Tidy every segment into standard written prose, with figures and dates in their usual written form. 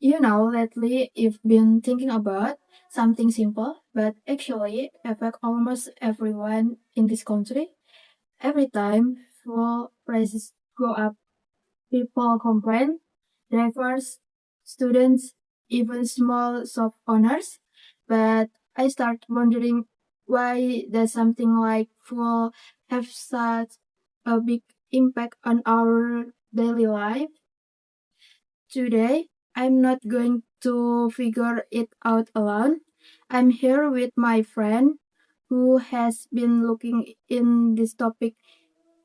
Lately I've been thinking about something simple, but actually affect almost everyone in this country. Every time fuel prices go up, people complain, drivers, students, even small shop owners. But I start wondering why does something like fuel have such a big impact on our daily life? Today, I'm not going to figure it out alone. I'm here with my friend who has been looking in this topic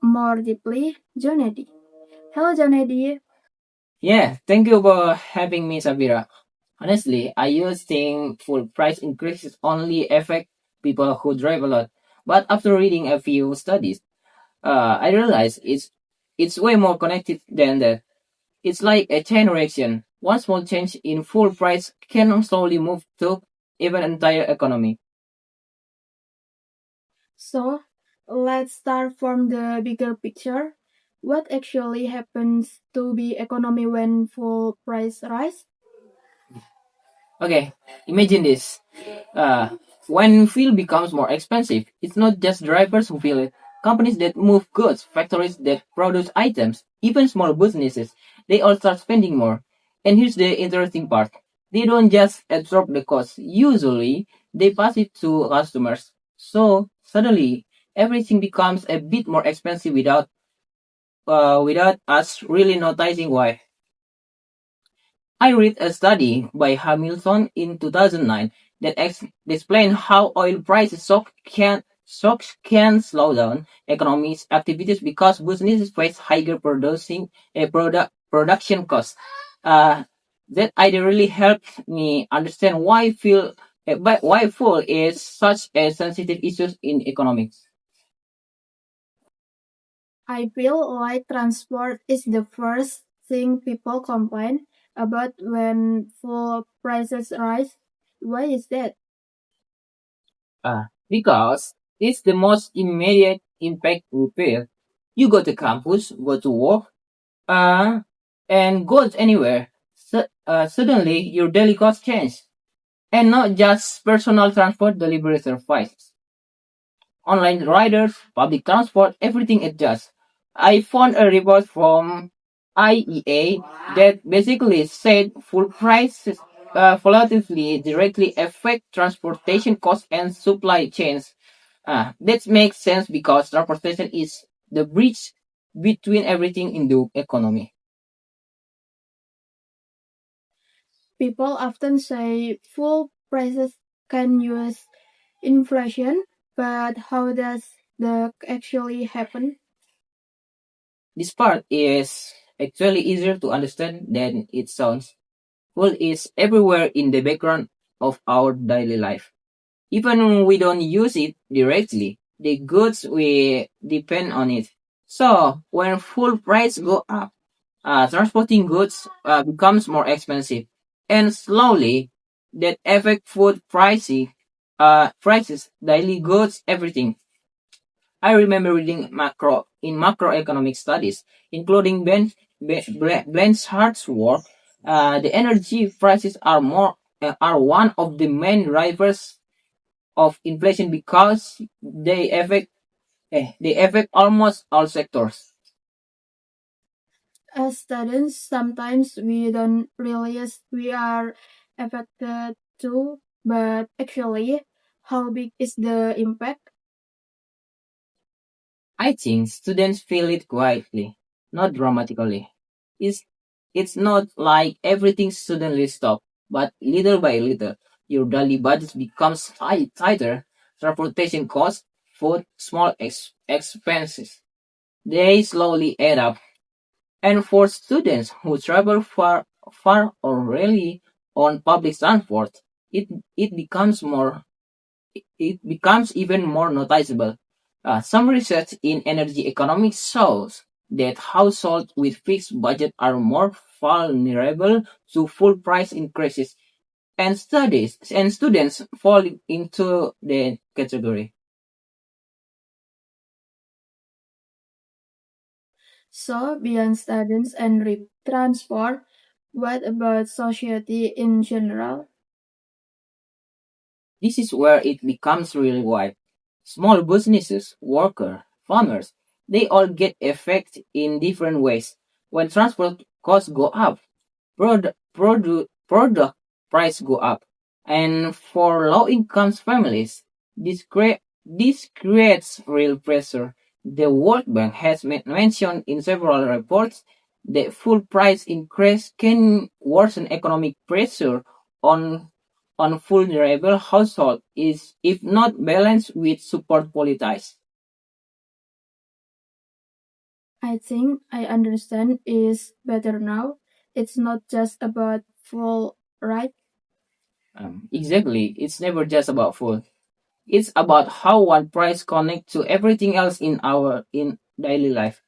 more deeply, Jonnedy. Hello, Jonnedy. Yeah, thank you for having me, Shavira. Honestly, I used to think full price increases only affect people who drive a lot. But after reading a few studies, I realized it's way more connected than that. It's like a chain reaction. One small change in full price can slowly move to even entire economy. So, let's start from the bigger picture. What actually happens to the economy when full price rise? Okay, imagine this. Uh, when fuel becomes more expensive, it's not just drivers who feel it. Companies that move goods, factories that produce items, even small businesses, they all start spending more. And here's the interesting part. They don't just absorb the cost. Usually, they pass it to customers. So, suddenly, everything becomes a bit more expensive without us really noticing why. I read a study by Hamilton in 2009 that explained how oil prices shocks can slow down economic activities because businesses face higher production costs. Uh, that idea really helped me understand why fuel is such a sensitive issue in economics. I feel like transport is the first thing people complain about when fuel prices rise. Why is that? Because it's the most immediate impact we feel. You go to campus, go to work, uh, and go anywhere. Suddenly, your daily costs change. And not just personal transport delivery services. Online riders, public transport, everything adjusts. I found a report from IEA that basically said full prices volatility directly affect transportation costs and supply chains. That makes sense because transportation is the bridge between everything in the economy. People often say fuel prices can use inflation, but how does that actually happen? This part is actually easier to understand than it sounds. Food is everywhere in the background of our daily life. Even when we don't use it directly, the goods we depend on it. So when fuel price go up, transporting goods becomes more expensive, and slowly that affect food prices, daily goods, everything. I remember reading macroeconomic studies, including Blanchard's work. The energy prices are one of the main drivers of inflation because they affect almost all sectors. As students, sometimes we don't realize we are affected too, but actually, how big is the impact? I think students feel it quietly, not dramatically. It's, it's not like everything suddenly stops, but little by little, your daily budget becomes tighter. Transportation costs, food, small expenses. They slowly add up. And for students who travel far or rely on public transport, it, it becomes it becomes even more noticeable. Some research in energy economics shows that households with fixed budget are more vulnerable to full price increases, and studies and students fall into the category. So, beyond students and transport, What about society in general? This is where it becomes really wide. Small businesses, workers, farmers, they all get affected in different ways. When transport costs go up, product price go up. And for low income families, this creates real pressure. The World Bank has mentioned in several reports that full price increase can worsen economic pressure on vulnerable households is if not balanced with support policies. I think I understand is better now. It's not just about full right. Exactly, it's never just about food. It's about how one price connects to everything else in our in daily life.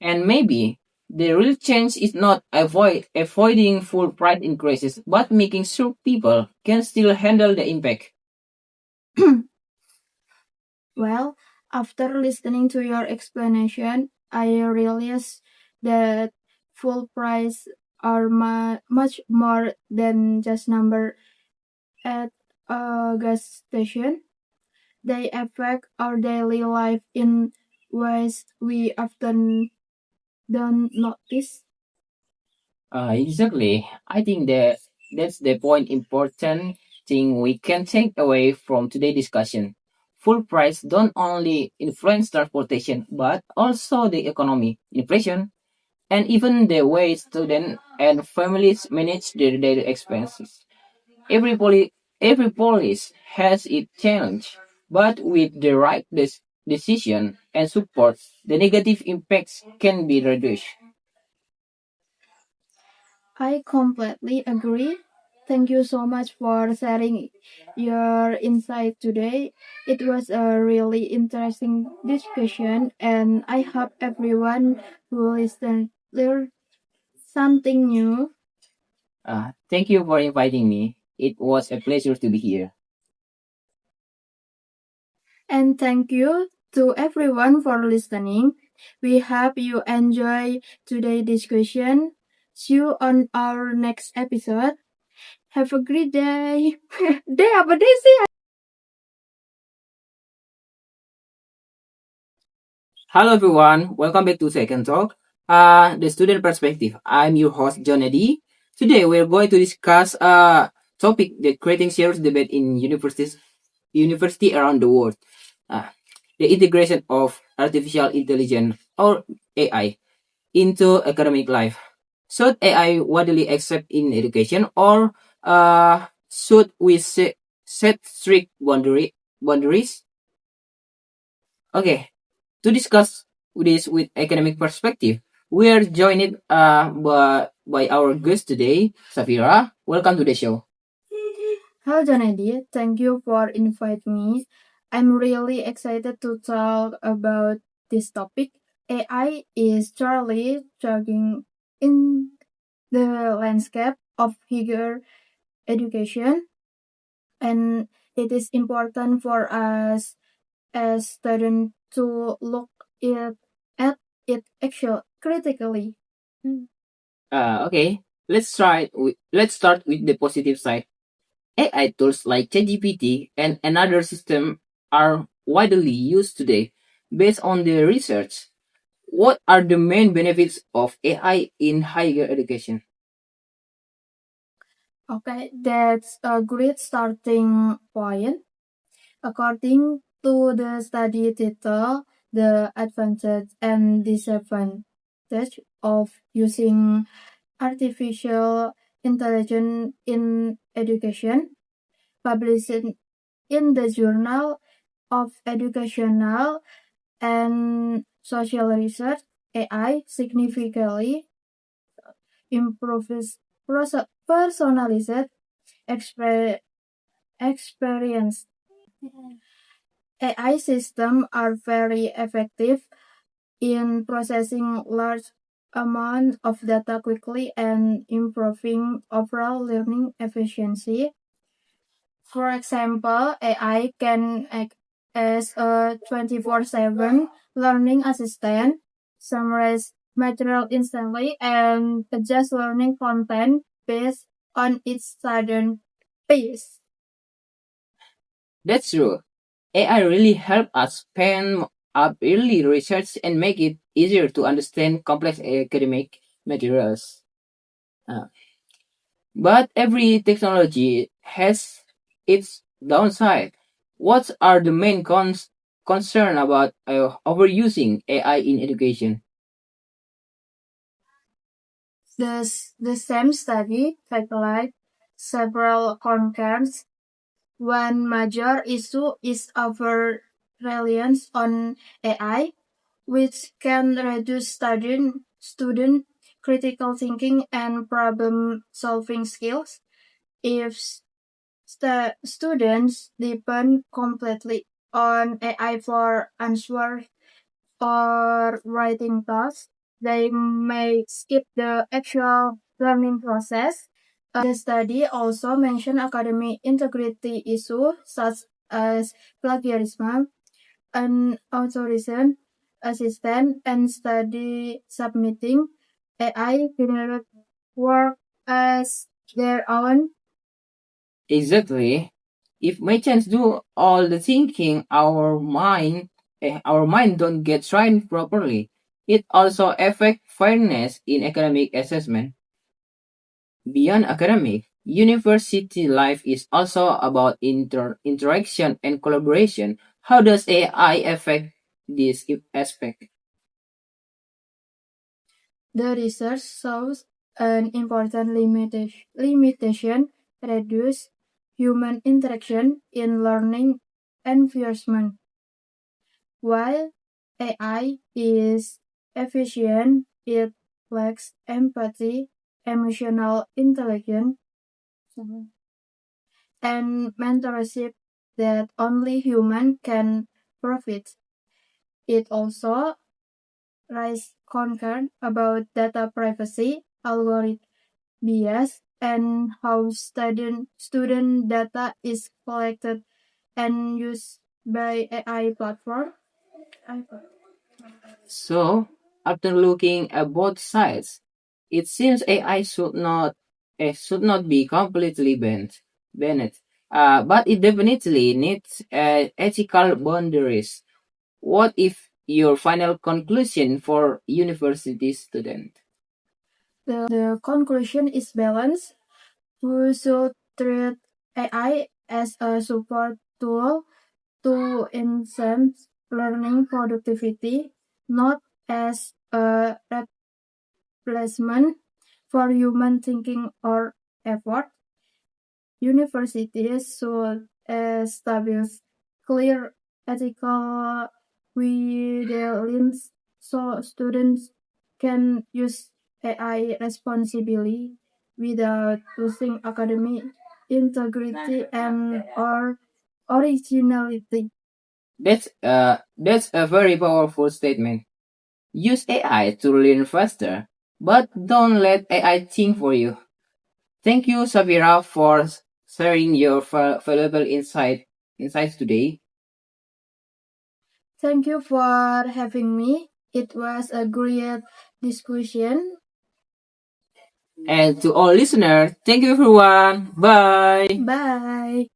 And maybe the real change is not avoiding full price increases, but making sure people can still handle the impact. Well, after listening to your explanation, I realized that full price are much more than just number at a gas station. They affect our daily life in ways we often don't notice. Exactly. I think that's the point important thing we can take away from today's discussion. Full price don't only influence transportation, but also the economy, inflation, and even the way students and families manage their daily expenses. Every every policy has its challenge, but with the right decision and support, the negative impacts can be reduced. I completely agree. Thank you so much for sharing your insight today. It was a really interesting discussion, and I hope everyone who listened learned something new. Thank you for inviting me. It was a pleasure to be here. And thank you to everyone for listening. We hope you enjoy today's discussion. See you on our next episode. Have a great day. Day apa day sih? Hello everyone, welcome back to Second Talk. The student perspective. I'm your host Jonnedy. Today we're going to discuss a topic that creating serious debate in university around the world. Uh, the integration of artificial intelligence or AI into academic life. Should AI widely accept in education or should we set strict boundaries? Okay, to discuss this with academic perspective, we are joined by our guest today, Safira. Welcome to the show. Hello, Jonnedy. Thank you for inviting me. I'm really excited to talk about this topic. AI is truly changing in the landscape of higher education, and it is important for us as students to look at it actually critically. Okay, let's start with the positive side. AI tools like ChatGPT and another system are widely used today. Based on the research, what are the main benefits of AI in higher education? Okay, that's a great starting point. According to the study title, the advantage and disadvantage of using artificial intelligence in education, published in the Journal of Educational and Social Research, AI significantly improves personalized experience. AI systems are very effective in processing large amounts of data quickly and improving overall learning efficiency. For example, AI can act as a 24/7 learning assistant, summarize material instantly, and adjust learning content based on its sudden pace. That's true. AI really help us span up early research and make it easier to understand complex academic materials. Uh, but every technology has its downside. What are the main concern about overusing AI in education? The same study highlighted several concerns. One major issue is over reliance on AI, which can reduce student critical thinking and problem solving skills. If students depend completely on AI for answer or writing tasks, they may skip the actual learning process. The study also mentioned academic integrity issues such as plagiarism, unauthorized assistant, and study submitting AI generated work as their own. Exactly. If machines do all the thinking, our mind don't get trained properly. It also affects fairness in academic assessment. Beyond academic, university life is also about interaction and collaboration. How does AI affect this aspect? The research shows an important limitation reduce human interaction in learning environment. While AI is efficient, it lacks empathy, emotional intelligence, and mentorship that only human can profit. It also raises concern about data privacy, algorithm bias, and how student data is collected and used by AI platform. So, after looking at both sides, it seems AI should not be completely banned. But it definitely needs ethical boundaries. What if your final conclusion for university student? The conclusion is balanced. We should treat AI as a support tool to enhance learning productivity, not as a replacement for human thinking or effort. Universities should establish clear ethical guidelines so students can use AI responsibly without losing academic integrity and or originality. That's a very powerful statement. Use AI to learn faster, but don't let AI think for you. Thank you, Savira, for sharing your valuable insights today. Thank you for having me. It was a great discussion. And to all listeners, thank you everyone. Bye. Bye.